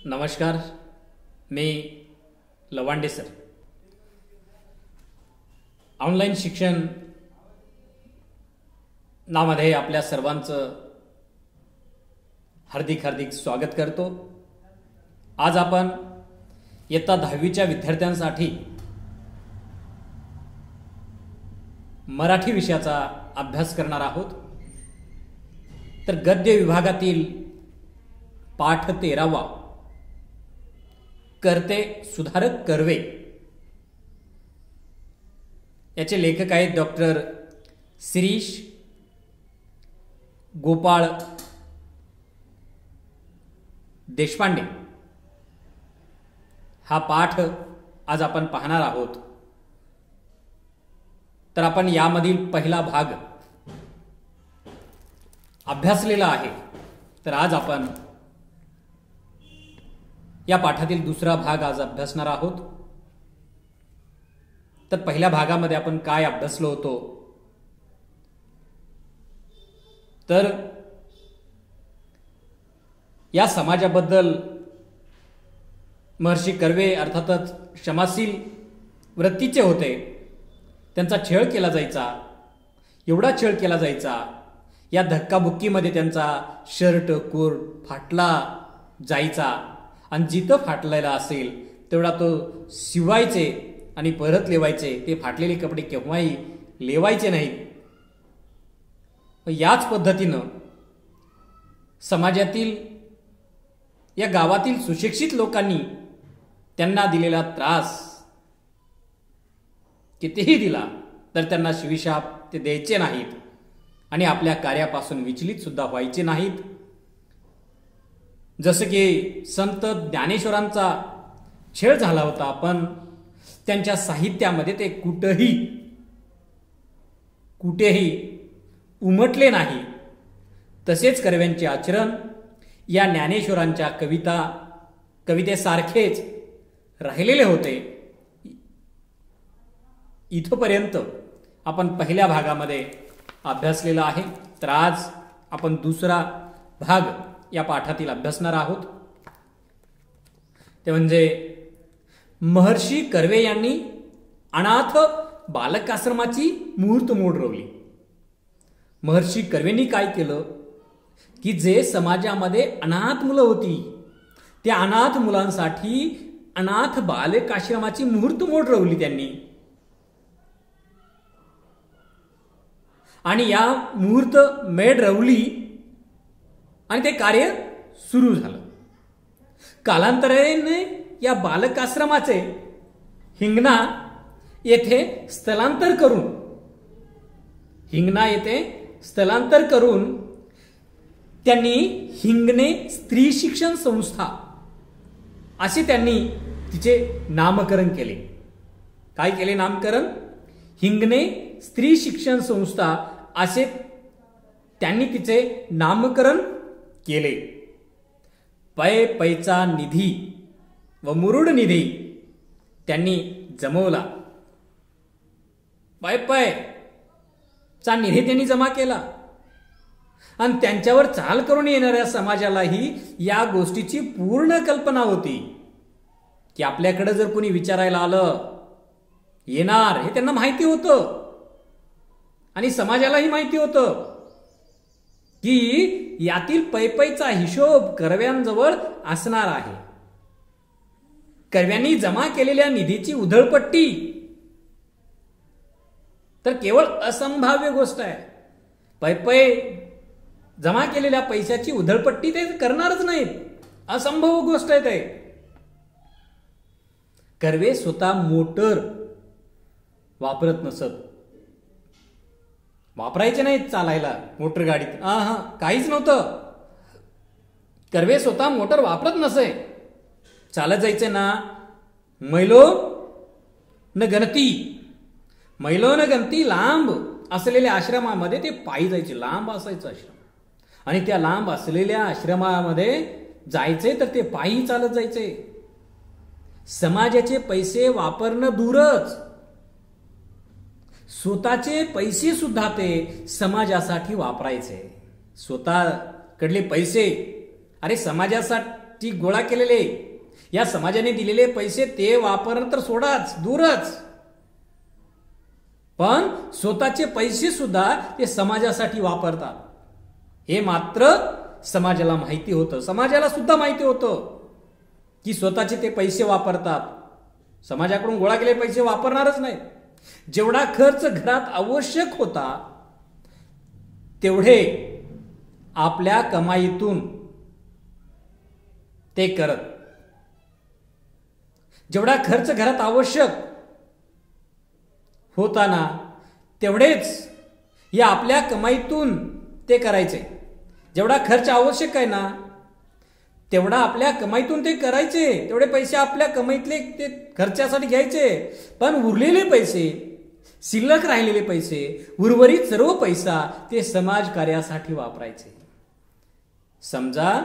नमस्कार, मी Lavande sir. Online शिक्षण नामध्ये आपल्या सर्वांचं हार्दिक हार्दिक स्वागत करतो. आज आपण इयत्ता 10वीच्या विद्यार्थ्यांसाठी मराठी विषयाचा अभ्यास करणार आहोत. तर गद्य विभागातील पाठ 13वा करते सुधारक कर्वे याचे लेखक आहेत डॉक्टर शिरीष गोपाळ देशपांडे. हा पाठ आज आपण पाहणार आहोत. तर आपण यामधील पहिला भाग अभ्यासलेला आहे. तर आज आपण या पाठातील दुसरा भाग आज अभ्यासणार आहोत. तर पहिल्या भागामध्ये आपण काय अभ्यासलो होतो, तर या समाजाबद्दल महर्षी कर्वे अर्थातच क्षमाशील वृत्तीचे होते. त्यांचा छळ केला जायचा, एवढा छळ केला जायचा, या धक्काबुक्कीमध्ये त्यांचा शर्ट कोट फाटला जायचा आणि जिथं फाटलेला असेल तेवढा तो शिवायचे आणि परत लेवायचे. ते फाटलेले कपडे केव्हाही लेवायचे नाहीत. याच पद्धतीनं समाजातील या गावातील सुशिक्षित लोकांनी त्यांना दिलेला त्रास कितीही दिला तर त्यांना शिवीशाप ते द्यायचे नाहीत आणि आपल्या कार्यापासून विचलित सुद्धा व्हायचे नाहीत. जसं की संत ज्ञानेश्वरांचा छळ झाला होता, पण त्यांच्या साहित्यामध्ये ते कुठेही उमटले नाही. तसेच कर्व्यांचे आचरण या ज्ञानेश्वरांच्या कवितेसारखेच राहिलेले होते. इथपर्यंत आपण पहिल्या भागामध्ये अभ्यासलेला आहे. तर आज आपण दुसरा भाग या पाठातील अभ्यासणार आहोत. ते म्हणजे महर्षी कर्वे यांनी अनाथ बालकाश्रमाची मुहूर्तमेढ रोवली. महर्षी कर्वेंनी काय केलं की जे समाजामध्ये अनाथ मुलं होती त्या अनाथ मुलांसाठी अनाथ बालकाश्रमाची मुहूर्तमेढ रोवली त्यांनी. आणि या मुहूर्तमेढ रोवली आणि ते कार्य सुरू झालं. कालांतराने या बालकाश्रमाचे हिंगणा येथे स्थलांतर करून त्यांनी हिंगणे स्त्री शिक्षण संस्था असे त्यांनी तिचे नामकरण केले. काय केले नामकरण? हिंगणे स्त्री शिक्षण संस्था असे त्यांनी तिचे नामकरण केले. पैचा निधी व मुरुड निधी त्यांनी जमवला. चा निधी त्यांनी जमा केला आणि त्यांच्यावर चाल करून येणाऱ्या समाजालाही या गोष्टीची पूर्ण कल्पना होती की आपल्याकडे जर कोणी विचारायला आलं येणार हे त्यांना माहिती होतं आणि समाजालाही माहिती होतं की यातील पैचा हिशोब कर्व्यांजवळ असणार आहे. कर्व्यांनी जमा केलेल्या निधीची उधळपट्टी तर केवळ असंभाव्य गोष्ट आहे. जमा केलेल्या पैशाची उधळपट्टी ते करणारच नाहीत. असंभव गोष्ट आहे ते. कर्वे स्वतः मोटर वापरत नसत, वापरायचे नाहीत चालायला मोटर गाडीत. काहीच नव्हतं. कर्वे स्वतः मोटर वापरत नसे. चालत जायचे ना. मैलो न गणती लांब असलेल्या आश्रमामध्ये ते पायी जायचे. लांब असायचं आश्रम आणि त्या लांब असलेल्या आश्रमामध्ये जायचे तर ते पायी चालत जायचे. समाजाचे पैसे वापरणं दूरच, स्वतःचे पैसे सुद्धा ते समाजासाठी वापरायचे. स्वतःकडले पैसे अरे समाजासाठी समाजाची गोळा केलेले, या समाजाने दिलेले पैसे ते वापर तर सोडाच, दूरच, पण स्वतःचे पैसे सुद्धा ते समाजासाठी वापरतात. हे मात्र समाजाला माहिती होतं, समाजाला सुद्धा माहिती होतं की स्वतःचे ते पैसे वापरतात. समाजाकडून गोळा केलेले पैसे वापरणारच नाही. जेवढा खर्च घरात आवश्यक होता तेवढे आपल्या कमाईतून ते करत. जेवढा खर्च घरात आवश्यक होता ना तेवढेच या आपल्या कमाईतून ते करायचे. जेवढा खर्च आवश्यक आहे ना तेवढा आपल्या कमाईतून ते करायचे, तेवढे पैसे आपल्या कमाईतले ते खर्चासाठी घ्यायचे. पण उरलेले पैसे, शिल्लक राहिलेले पैसे, उर्वरित सर्व पैसा ते समाज कार्यासाठी वापरायचे. समजा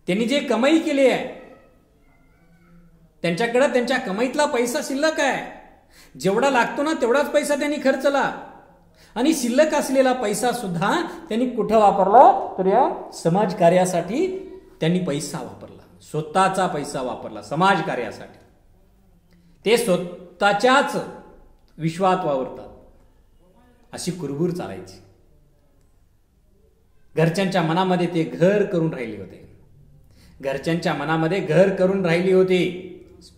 त्यांनी जे कमाई केली आहे त्यांच्याकडे त्यांच्या कमाईतला पैसा शिल्लक आहे, जेवढा लागतो ना तेवढाच पैसा त्यांनी खर्चला, आणि शिल्लक असलेला पैसा सुद्धा त्यांनी कुठं वापरला तर या समाज कार्यासाठी त्यांनी पैसा वापरला, स्वतःचा पैसा वापरला समाज कार्यासाठी. ते स्वतःच्याच विश्वात वावरतात अशी कुरबूर चालायची. घरच्यांच्या मनामध्ये ते घर करून राहिले होते, घरच्यांच्या मनामध्ये घर करून राहिली होती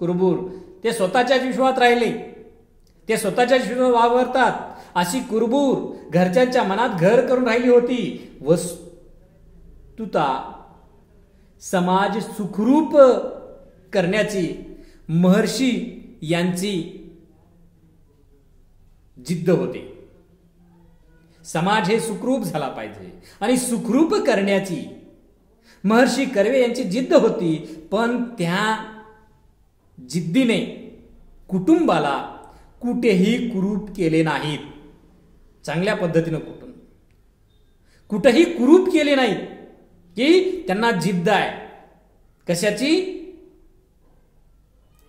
कुरबूर. ते स्वतःच्याच विश्वात राहिले, ते स्वतःच्याच विश्वात वावरतात अशी कुरबूर घरच्यांच्या मनात घर करून राहिली होती. वस्तुता समाज सुखरूप करण्याची महर्षी यांची जिद्द होती. समाज हे सुखरूप झाला पाहिजे आणि सुखरूप करण्याची महर्षी कर्वे यांची जिद्द होती. पण त्या जिद्दीने कुटुंबाला कुठेही कुरूप केले नाहीत. चांगल्या पद्धतीनं कुठेही कुरूप केले नाहीत की त्यांना जिद्द आहे कशाची,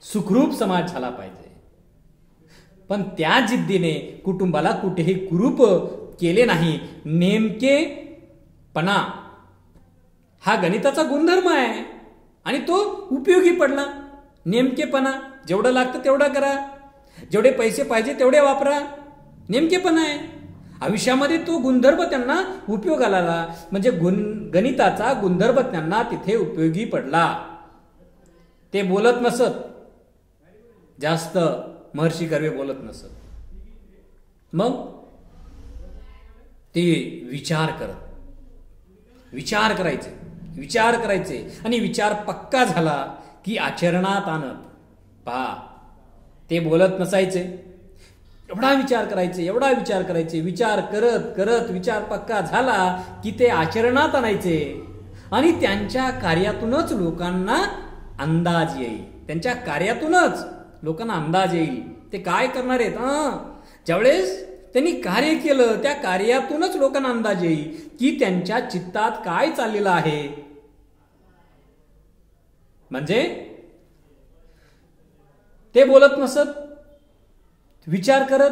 सुखरूप समाज झाला पाहिजे. पण त्या जिद्दीने कुटुंबाला कुठेही कुरूप केले नाही. नेमकेपणा हा गणिताचा गुणधर्म आहे आणि तो उपयोगी पडला. नेमकेपणा, जेवढं लागतं तेवढं करा, जेवढे पैसे पाहिजे तेवढे वापरा, नेमकेपणा आहे. आयुष्यामध्ये तो गुणधर्म त्यांना उपयोगाला आला, म्हणजे गणिताचा गुणधर्म त्यांना तिथे उपयोगी पडला. ते बोलत नसत जास्त, महर्षी कर्वे बोलत नसत. मग ते विचार करायचे आणि विचार पक्का झाला की आचरणात आणत. पहा, ते बोलत नसायचे, एवढा विचार करायचे, विचार करत करत विचार पक्का झाला की ते आचरणात आणायचे आणि त्यांच्या कार्यातूनच लोकांना अंदाज येईल. त्यांच्या कार्यातूनच लोकांना अंदाज येईल ते काय करणार आहेत. ज्यावेळेस त्यांनी कार्य केलं त्या कार्यातूनच लोकांना अंदाज येईल की त्यांच्या चित्तात काय चाललेलं आहे. म्हणजे ते बोलत नसत, विचार करत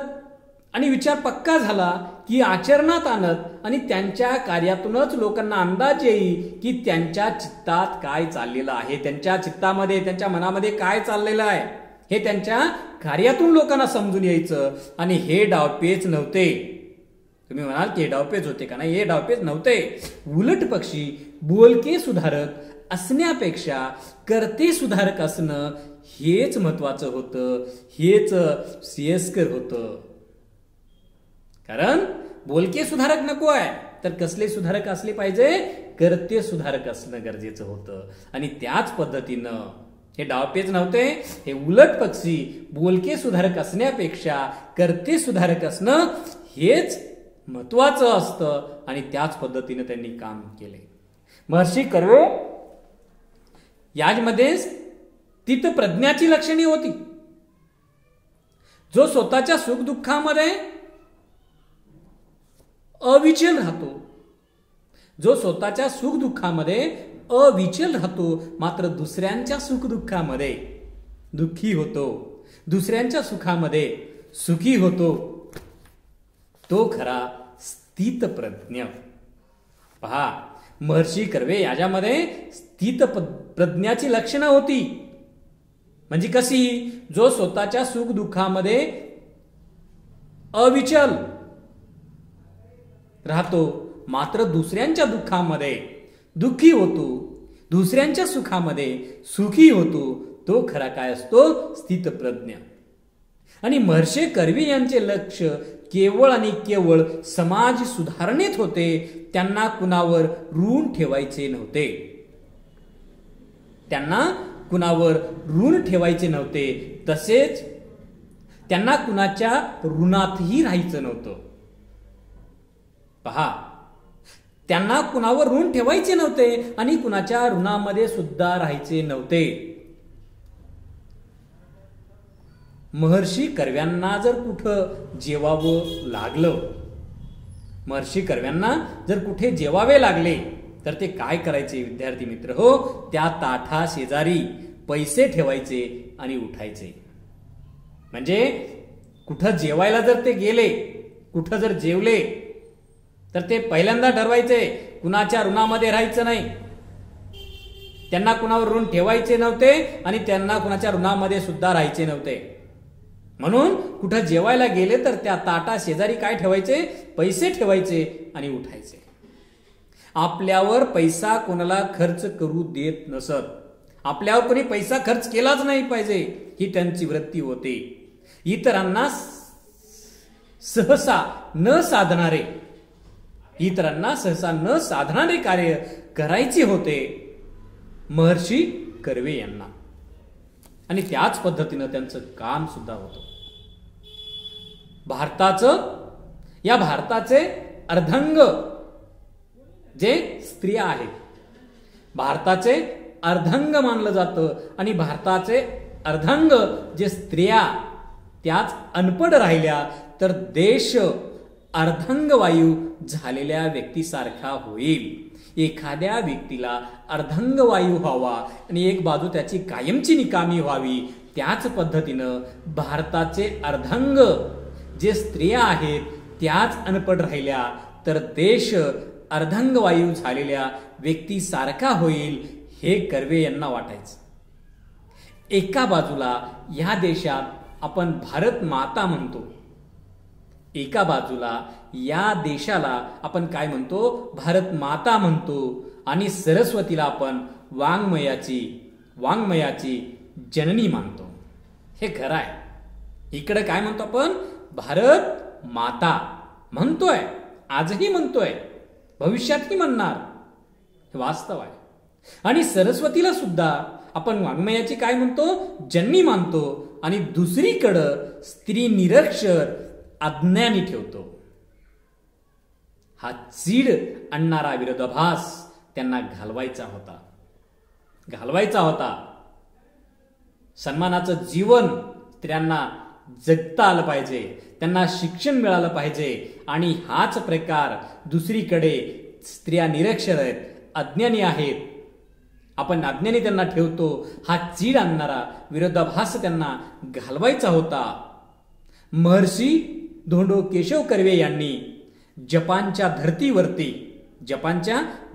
आणि विचार पक्का झाला की आचरणात आणत आणि त्यांच्या कार्यातूनच लोकांना अंदाज येईल की त्यांच्या चित्तात काय चाललेलं आहे, त्यांच्या चित्तामध्ये त्यांच्या मनामध्ये काय चाललेलं आहे हे त्यांच्या कार्यातून लोकांना समजून यायचं. आणि हे डावपेच नव्हते. तुम्ही म्हणाल की हे डावपेच होते का? नाही, हे डावपेच नव्हते. उलट पक्षी बोलके सुधारक असण्यापेक्षा करते सुधारक असणं हेच महत्वाचं होतं, हेच श्रेयस्कर होतं. कारण बोलके सुधारक नको आहे तर कसले सुधारक असले पाहिजे? करते सुधारक असणं गरजेचं होतं. आणि त्याच पद्धतीनं हे डावपेच नव्हते, हे उलट पक्षी बोलके सुधारक असण्यापेक्षा करते सुधारक असणं हेच महत्वाचं असतं आणि त्याच पद्धतीने त्यांनी काम केले. महर्षी कर्वे यामध्ये स्थित प्रज्ञाची लक्षणे होती. जो स्वतःच्या सुखदुःखामध्ये अविचल राहतो, जो स्वतःच्या सुखदुःखामध्ये अविचल राहतो, मात्र दुसऱ्यांच्या सुखदुःखामध्ये दुःखी होतो, दुसऱ्यांच्या सुखामध्ये सुखी होतो, तो खरा स्थित प्रज्ञ. पहा, महर्षी कर्वे याच्यामध्ये स्थित प्रज्ञाची लक्षणं होती. म्हणजे कशी? जो स्वतःच्या सुख दुःखामध्ये अविचल राहतो, मात्र दुसऱ्यांच्या दुःखामध्ये दुःखी होतो, दुसऱ्यांच्या सुखामध्ये सुखी होतो, तो खरा काय असतो? स्थितप्रज्ञ. आणि महर्षी कर्वे यांचे लक्ष केवळ आणि केवळ समाज सुधारणेत होते. त्यांना कुणावर ऋण ठेवायचे नव्हते. त्यांना कुणावर ऋण ठेवायचे नव्हते. तसेच त्यांना कुणाच्या ऋणातही राहायचं नव्हतं. पहा, त्यांना कुणावर ऋण ठेवायचे नव्हते आणि कुणाच्या ऋणामध्ये सुद्धा राहायचे नव्हते. महर्षी कर्व्यांना जर कुठं जेवावं लागलं, महर्षी कर्व्यांना जर कुठे जेवावे लागले, तर ते काय करायचे विद्यार्थी मित्र हो? त्या ताठा शेजारी पैसे ठेवायचे आणि उठायचे. म्हणजे कुठं जेवायला जर ते गेले, कुठं जर जेवले, तर ते पहिल्यांदा ठरवायचे कुणाच्या ऋणामध्ये राहायचं नाही. त्यांना कुणावर ऋण ठेवायचे नव्हते आणि त्यांना कुणाच्या ऋणामध्ये सुद्धा राहायचे नव्हते. म्हणून कुठं जेवायला गेले तर त्या ताटा शेजारी काय ठेवायचे? पैसे ठेवायचे आणि उठायचे. आपल्यावर पैसा कोणाला खर्च करू देत नसत. आपल्यावर कोणी पैसा खर्च केलाच नाही पाहिजे, ही त्यांची वृत्ती होती. इतरांना सहसा न साधणारे कार्य करायचे होते महर्षी कर्वे यांना. आणि त्याच पद्धतीनं त्यांचं काम सुद्धा होतं. भारताचे अर्धांग जे स्त्रिया आहेत, भारताचे अर्धांग मानलं जातं. आणि भारताचे अर्धांग जे स्त्रिया त्याच अनपढ राहिल्या तर देश अर्धांगवायू झालेल्या व्यक्तीसारखा होईल. एखाद्या व्यक्तीला अर्धांगवायू व्हावा आणि एक बाजू त्याची कायमची निकामी व्हावी, त्याच पद्धतीनं भारताचे अर्धांग जे स्त्रिया आहेत त्याच अनपढ राहिल्या तर देश अर्धांगवायू झालेल्या व्यक्तीसारखा होईल, हे कर्वे यांना वाटायचं. एका बाजूला या देशात आपण भारत माता म्हणतो, एका बाजूला या देशाला आपण काय म्हणतो? भारत माता म्हणतो. आणि सरस्वतीला आपण वाङ्मयाची जननी मानतो. हे खरं आहे. इकडे काय म्हणतो आपण? भारत माता म्हणतोय, आजही म्हणतोय, भविष्यातही म्हणणार, हे वास्तव आहे. आणि सरस्वतीला सुद्धा आपण वाङ्मयाची काय म्हणतो? जननी मानतो. आणि दुसरीकडं स्त्री निरक्षर अज्ञानी ठेवतो. हा चीड आणणारा विरोधाभास त्यांना घालवायचा होता. सन्मानाचं जीवन स्त्रियांना जगता आलं पाहिजे, त्यांना शिक्षण मिळालं पाहिजे. आणि हाच प्रकार दुसरीकडे स्त्रिया निरक्षर आहेत, अज्ञानी आहेत, आपण अज्ञानी त्यांना ठेवतो. हा चीड आणणारा विरोधाभास त्यांना घालवायचा होता. महर्षी धोंडो केशव कर्वे यांनी जपानच्या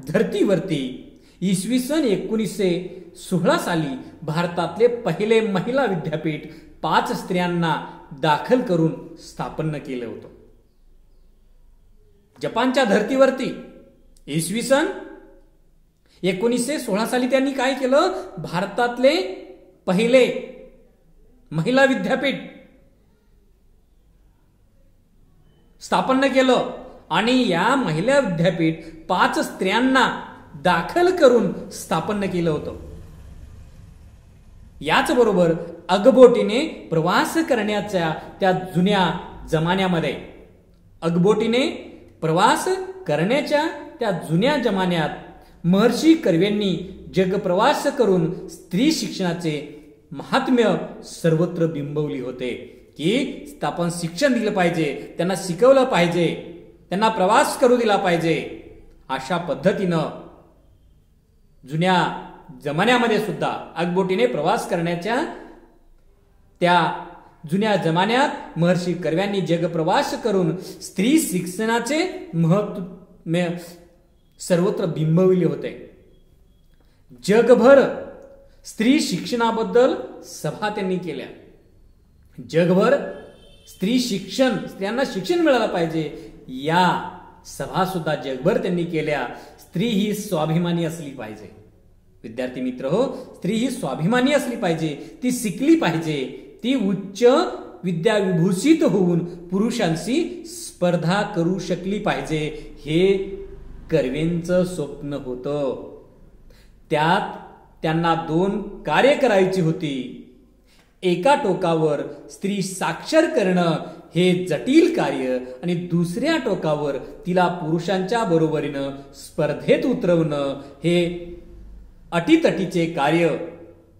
धर्तीवरती इसवी सन 1916 साली भारतातले पहिले महिला विद्यापीठ 5 स्त्रियांना दाखल करून स्थापन केलं होतं. जपानच्या धर्तीवरती इसवी सन 1916 साली त्यांनी काय केलं? भारतातले पहिले महिला विद्यापीठ स्थापन केलं. आणि या महिला विद्यापीठ 5 स्त्रियांना दाखल करून स्थापन केलं होतं. याच बरोबर अगबोटीने प्रवास करण्याच्या त्या जुन्या जमान्यात महर्षी कर्वेंनी जगप्रवास करून स्त्री शिक्षणाचे महात्म्य सर्वत्र बिंबवली होते. की आपण शिक्षण दिलं पाहिजे, त्यांना शिकवलं पाहिजे, त्यांना प्रवास करू दिला पाहिजे. अशा पद्धतीनं जुन्या जमान्यामध्ये सुद्धा अगबोटीने प्रवास करण्याच्या त्या जुन्या जमान्यात महर्षी कर्व्यांनी जगप्रवास करून स्त्री शिक्षणाचे महत्त्व सर्वत्र बिंबविले होते. जगभर स्त्री शिक्षणाबद्दल सभा त्यांनी केल्या. जगभर स्त्रियांना शिक्षण मिळालं पाहिजे या सभा सुद्धा जगभर त्यांनी केल्या. स्त्री ही स्वाभिमानी असली पाहिजे. विद्यार्थी मित्र हो, स्त्री ही स्वाभिमानी असली पाहिजे, ती शिकली पाहिजे, ती उच्च विद्या विभूषित होऊन पुरुषांशी स्पर्धा करू शकली पाहिजे. हे कर्वेंचं स्वप्न होतं. त्यात त्यांना 2 कार्य करायची होती. एका टोकावर स्त्री साक्षर करणं हे जटिल कार्य आणि दुसऱ्या टोकावर तिला पुरुषांच्या बरोबरीनं स्पर्धेत उतरवणं हे अटीतटीचे कार्य.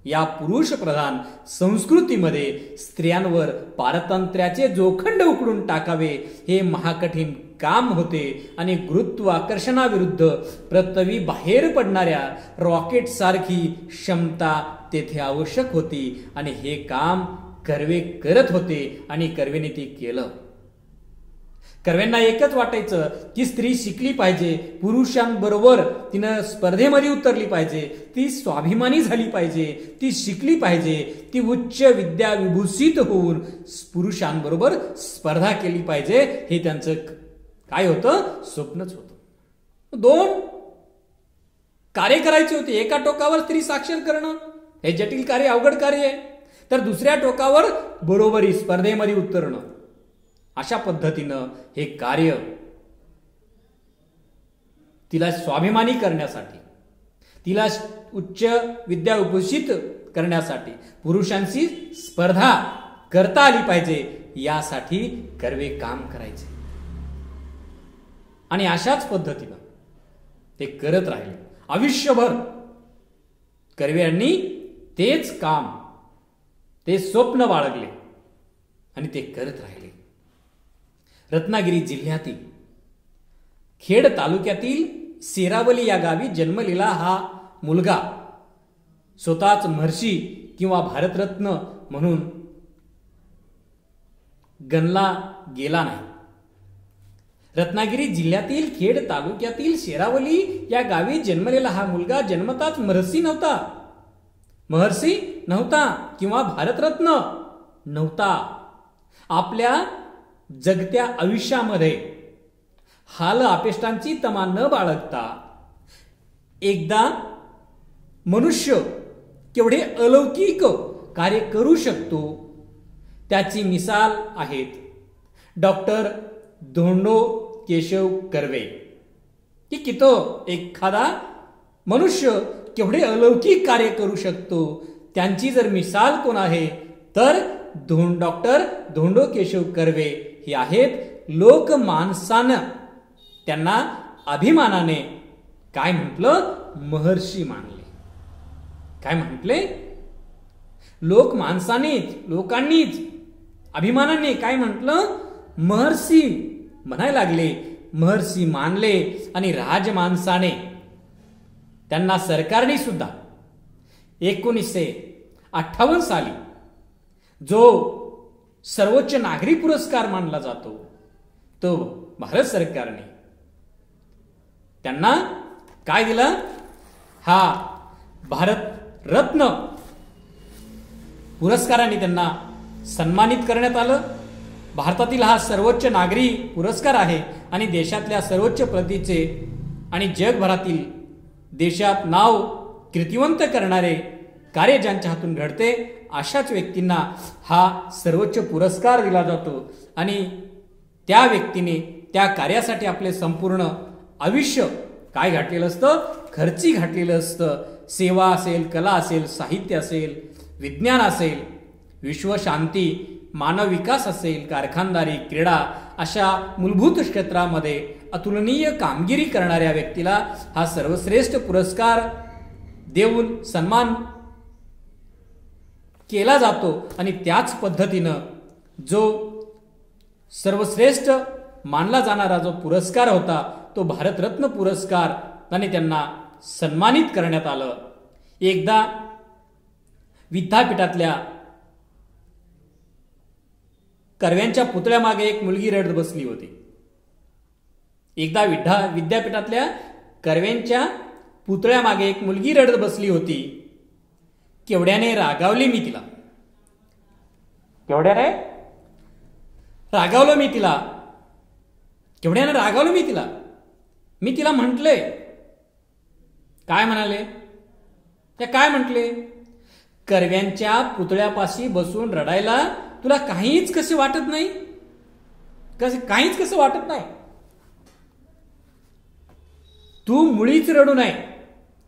या पुरुष प्रधान संस्कृतीमध्ये स्त्रियांवर पारतंत्र्याचे जोखंड उकडून टाकावे हे महाकठीण काम होते आणि गुरुत्वाकर्षणाविरुद्ध पृथ्वी बाहेर पडणाऱ्या रॉकेट सारखी क्षमता तेथे आवश्यक होती आणि हे काम कर्वे करत होते आणि कर्वेने ते केलं. कर्वेंना एकच वाटायचं की स्त्री शिकली पाहिजे, पुरुषांबरोबर तिनं स्पर्धेमध्ये उतरली पाहिजे, ती स्वाभिमानी झाली पाहिजे, ती शिकली पाहिजे, ती उच्च विद्या विभूषित होऊन पुरुषांबरोबर स्पर्धा केली पाहिजे. हे त्यांचं काय होतं? स्वप्नच होतं. 2 कार्य करायचे होते. एका टोकावर स्त्री साक्षर करणं हे जटिल कार्य, अवघड कार्य आहे, तर दुसऱ्या टोकावर बरोबरी स्पर्धेमध्ये उतरणं. अशा पद्धतीनं हे कार्य तिला स्वाभिमानी करण्यासाठी, तिला उच्च विद्या विभूषित करण्यासाठी, पुरुषांशी स्पर्धा करता आली पाहिजे यासाठी कर्वे काम करायचे. आणि अशाच पद्धतीनं ते करत राहिले आयुष्यभर. कर्वे यांनी तेच काम, ते स्वप्न बाळगले आणि ते करत राहिले. रत्नागिरी जिल्ह्यातील खेड तालुक्यातील सेरावली या गावी जन्मलेला हा मुलगा स्वतःच महर्षी किंवा भारतरत्न म्हणून गणला गेला नाही. रत्नागिरी जिल्ह्यातील खेड तालुक्यातील शेरावली या गावी जन्मलेला हा मुलगा जन्मताच महर्षी नव्हता किंवा भारतरत्न नव्हता. आपल्या जगत्या आयुष्यामध्ये हाल अपेष्टांची तमा न बाळगता एकदा मनुष्य केवढे अलौकिक कार्य करू शकतो त्याची मिसाल आहेत डॉक्टर धोंडो केशव कर्वे. की कितो एखादा मनुष्य केवढे अलौकिक कार्य करू शकतो त्यांची जर मिसाल कोण आहे तर डॉक्टर धोंडो केशव कर्वे हे आहेत. लोकमानसानं त्यांना अभिमानाने काय म्हटलं? महर्षी मानले. काय म्हटले? लोकांनीच अभिमानाने काय म्हटलं? महर्षी म्हणायला लागले, महर्षी मानले. आणि राजमानसाने त्यांना सरकारने सुद्धा 1958 साली जो सर्वोच्च नागरी पुरस्कार मानला जातो तो भारत सरकारने त्यांना काय दिला? हा भारत रत्न पुरस्काराने त्यांना सन्मानित करण्यात आलं. भारतातील हा सर्वोच्च नागरी पुरस्कार आहे आणि देशातल्या सर्वोच्च पदवीचे आणि जगभरातील देशात नाव कीर्तिवंत करणारे कार्य ज्यांच्या हातून घडते अशाच व्यक्तींना हा सर्वोच्च पुरस्कार दिला जातो. आणि त्या व्यक्तीने त्या कार्यासाठी आपले संपूर्ण आयुष्य काय घातलेलं असतं? खर्ची घातलेलं असतं. सेवा असेल, कला असेल, साहित्य असेल, विज्ञान असेल, विश्वशांती, मानव विकास असेल, कारखानदारी, क्रीडा अशा मूलभूत क्षेत्रामध्ये अतुलनीय कामगिरी करणाऱ्या व्यक्तीला हा सर्वश्रेष्ठ पुरस्कार देऊन सन्मान केला जातो. आणि त्याच पद्धतीनं जो सर्वश्रेष्ठ मानला जाणारा जो पुरस्कार होता तो भारतरत्न पुरस्कार आणि त्यांना सन्मानित करण्यात आलं. एकदा विद्यापीठातल्या कर्व्यांच्या पुतळ्यामागे एक मुलगी रडत बसली होती. एकदा विद्यापीठातल्या कर्व्यांच्या पुतळ्यामागे एक मुलगी रडत बसली होती. केवढ्याने रागावली मी तिला. केवढ्याने रागावलो मी तिला. केवढ्याने रागावलो मी तिला. मी तिला म्हटले, काय म्हणाले? त्या काय म्हटले? कर्व्यांच्या पुतळ्यापाशी बसून रडायला तुला काहीच कसे वाटत नाही? काहीच कसं वाटत नाही? तू मुळीच रडू नये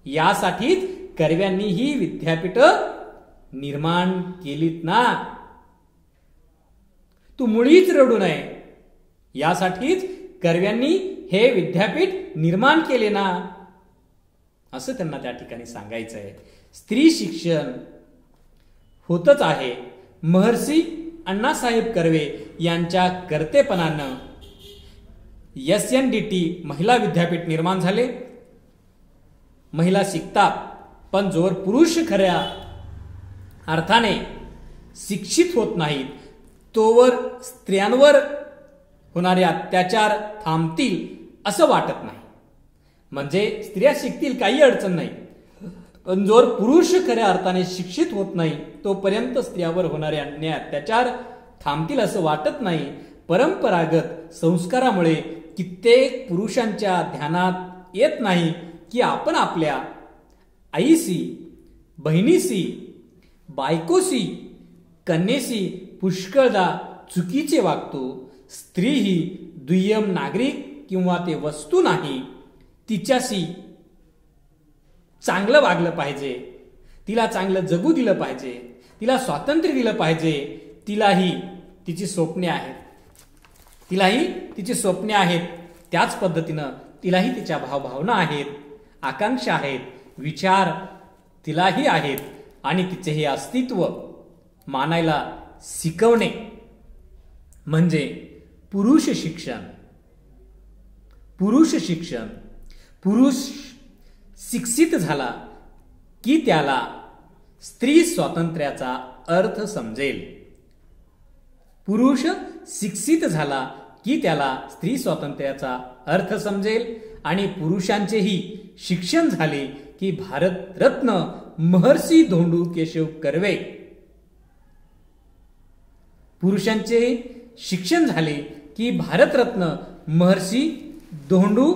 यासाठीच कर्व्यांनी ही विद्यापीठ निर्माण केलीत ना. तू मुळीच रडू नये यासाठीच कर्व्यांनी हे विद्यापीठ निर्माण केले ना, असं त्यांना त्या ठिकाणी सांगायचं आहे. स्त्री शिक्षण होतच आहे. महर्षी अण्णासाहेब कर्वे यांच्या कर्तेपणानं SNDT महिला विद्यापीठ निर्माण झाले. महिला शिकतात, पण जोवर पुरुष खऱ्या अर्थाने शिक्षित होत नाहीत तोवर स्त्रियांवर होणारे अत्याचार थांबतील असं वाटत नाही. म्हणजे स्त्रिया शिकतील, काही अडचण नाही, पण जोवर पुरुष खऱ्या अर्थाने शिक्षित होत नाही तोपर्यंत स्त्रियावर होणारे अन्याय अत्याचार थांबतील असं वाटत नाही. परंपरागत संस्कारामुळे कित्येक पुरुषांच्या ध्यानात येत नाही की आपण आपल्या आईशी, बहिणीशी, बायकोशी, कन्येशी पुष्कळदा चुकीचे वागतो. स्त्री ही दुय्यम नागरिक किंवा ते वस्तू नाही. तिच्याशी चांगलं वागलं पाहिजे, तिला चांगलं जगू दिलं पाहिजे, तिला स्वातंत्र्य दिलं पाहिजे. तिलाही तिची स्वप्ने आहेत, त्याच पद्धतीनं तिलाही तिच्या भावभावना आहेत, आकांक्षा आहेत, विचार तिलाही आहेत आणि तिचे हे अस्तित्व मानायला शिकवणे म्हणजे पुरुष शिक्षण. पुरुष शिक्षित झाला की त्याला स्त्री स्वातंत्र्याचा अर्थ समजेल. पुरुष शिक्षित झाला की त्याला स्त्री स्वातंत्र्याचा अर्थ समजेल. आणि पुरुषांचेही शिक्षण झाले की भारतरत्न महर्षी धोंडू केशव कर्वे, पुरुषांचे शिक्षण झाले की भारतरत्न महर्षी धोंडू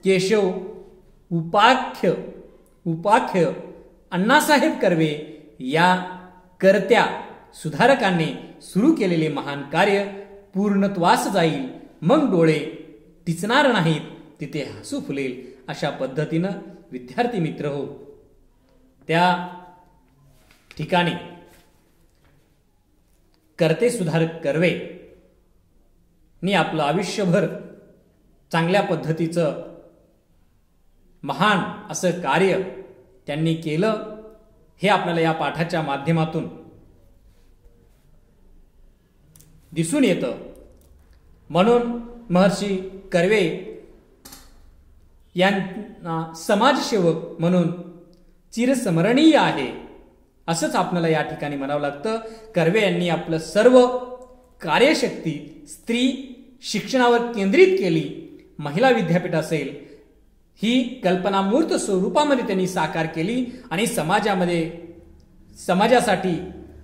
केशव उपाख्य अण्णासाहेब कर्वे या कर्त्या सुधारकांनी सुरू केलेले महान कार्य पूर्णत्वास जाईल. मग डोळे टिचणार नाहीत, तिथे हसू फुलेल. अशा पद्धतीनं विद्यार्थी मित्र हो, त्या ठिकाणी कर्ते सुधारक कर्वे नी आपलं आयुष्यभर चांगल्या पद्धतीचं महान असं कार्य त्यांनी केलं हे आपल्याला या पाठाच्या माध्यमातून दिसून येतं. म्हणून महर्षी कर्वे यांना समाजसेवक म्हणून चिरस्मरणीय आहे असंच आपल्याला या ठिकाणी म्हणावं लागतं. कर्वे यांनी आपलं सर्व कार्यशक्ती स्त्री शिक्षणावर केंद्रित केली. महिला विद्यापीठ असेल ही कल्पना मूर्त स्वरूपामध्ये त्यांनी साकार केली आणि समाजासाठी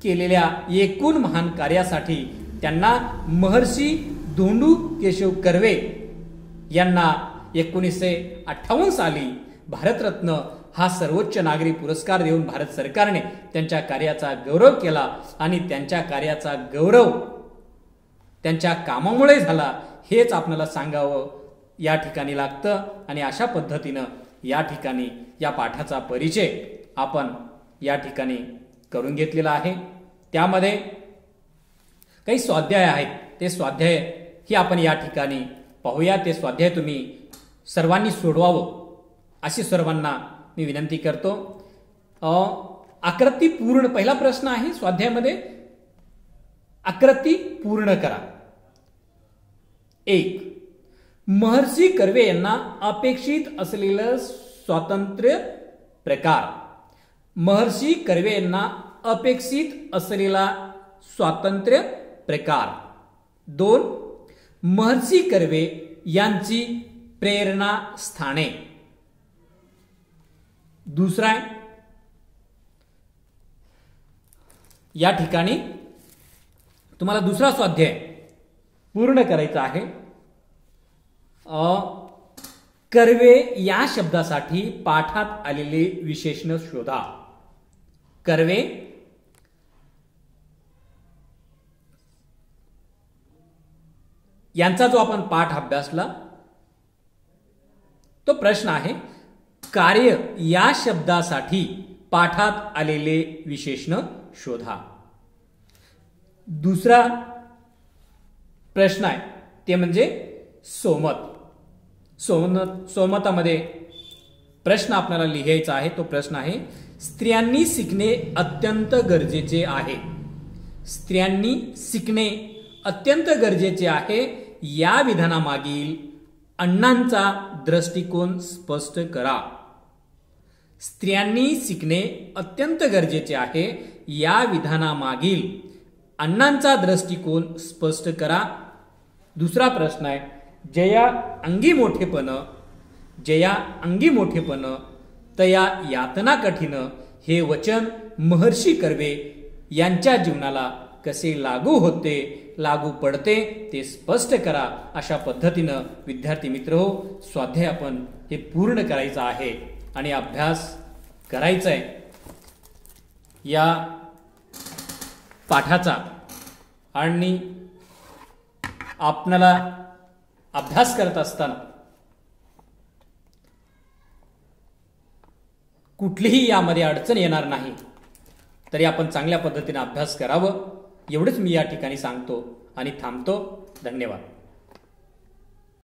केलेल्या एकूण महान कार्यासाठी त्यांना महर्षी धोंडू केशव कर्वे यांना 1958 साली भारतरत्न हा सर्वोच्च नागरी पुरस्कार देऊन भारत सरकारने त्यांच्या कार्याचा गौरव केला. आणि त्यांच्या कार्याचा गौरव त्यांच्या कामामुळे झाला हेच आपल्याला सांगावं या ठिकाणी लागतं. आणि अशा पद्धतीनं या ठिकाणी या पाठाचा परिचय आपण या ठिकाणी करून घेतलेला आहे. त्यामध्ये काही स्वाध्याय आहेत, ते स्वाध्याय ही आपण या ठिकाणी पाहूया. ते स्वाध्याय तुम्ही सर्वांनी सोडवावं अशी सर्वांना मी विनंती करतो. आकृती पूर्ण, पहिला प्रश्न आहे स्वाध्यायामध्ये, आकृती पूर्ण करा. 1. महर्षी कर्वे यांना अपेक्षित असलेलं स्वातंत्र्य प्रकार. महर्षी कर्वे यांना अपेक्षित असलेला स्वातंत्र्य प्रकार. 2. महर्षी कर्वे यांची प्रेरणा स्थाने. दुसरा आहे, या ठिकाणी तुम्हाला दुसरा स्वाध्याय पूर्ण करायचा आहे. कर्वे या शब्दासाठी पाठात आलेले विशेषण शोधा. कर्वे यांचा जो आपण पाठ अभ्यासला तो प्रश्न आहे, कार्य या शब्दासाठी पाठात आलेले विशेषण शोधा. दुसरा प्रश्न आहे ते म्हणजे सोमत. सोमतामध्ये प्रश्न आपल्याला लिहायचा आहे. तो प्रश्न आहे, स्त्रियांनी शिकणे अत्यंत गरजेचे आहे. स्त्रियांनी शिकणे अत्यंत गरजेचे आहे या विधानामागील अण्णांचा दृष्टिकोन स्पष्ट करा. स्त्रियांनी शिकणे अत्यंत गरजेचे आहे या विधानामागील अण्णांचा दृष्टिकोन स्पष्ट करा. दुसरा प्रश्न आहे, जया अंगी मोठेपण तया यातना कठीण हे वचन महर्षी कर्वे यांच्या जीवनाला कसे लागू पडते ते स्पष्ट करा. अशा पद्धतीनं विद्यार्थी मित्र हो, स्वाध्याय आपण हे पूर्ण करायचं आहे आणि अभ्यास करायचा आहे या पाठाचा. आणि आपल्याला अभ्यास करत असताना कुठलीही यामध्ये अडचण येणार नाही, तरी आपण चांगल्या पद्धतीने अभ्यास करावं एवढंच मी या ठिकाणी सांगतो आणि थांबतो. धन्यवाद.